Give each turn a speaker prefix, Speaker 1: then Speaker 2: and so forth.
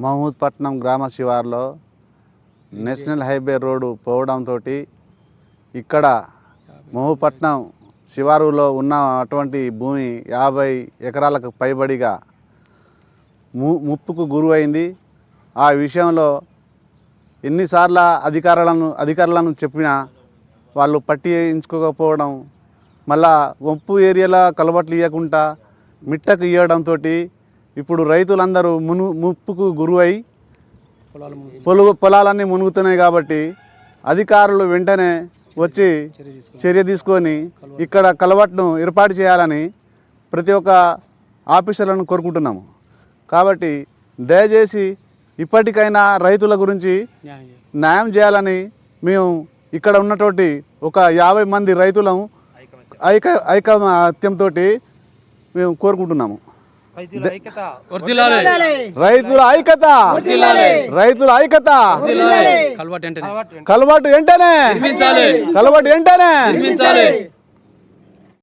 Speaker 1: మహమూద్పట్నం గ్రామ శివార్లో national highway road పోవడంతో ఇక్కడ మహమూద్పట్నం శివారులో ఉన్న అటువంటి భూమి 50 ఎకరాలకు పైబడిగా ముప్పుకు గురైంది. ఆ విషయంలో ఎన్నిసార్లు అధికారులను చెప్పినా వాళ్ళు పట్టించుకోకపోవడం, మళ్ళా వంపు ఏరియాలో కలవట్లు ఇవ్వకుండా మిట్టకు ఇవ్వడంతో ఇప్పుడు రైతులందరూ ముప్పుకు గురై పొలాలన్నీ మునుగుతున్నాయి. కాబట్టి అధికారులు వెంటనే వచ్చి చర్య తీసుకొని ఇక్కడ కలవట్ను ఏర్పాటు చేయాలని ప్రతి ఒక్క ఆఫీసర్లను కోరుకుంటున్నాము. కాబట్టి దయచేసి ఇప్పటికైనా రైతుల గురించి న్యాయం చేయాలని మేము ఇక్కడ ఉన్నటువంటి ఒక 50 మంది రైతులను ఐకమత్యంతో మేము కోరుకుంటున్నాము. రైతుల ఐక్యత, కలవట్టు వెంటనే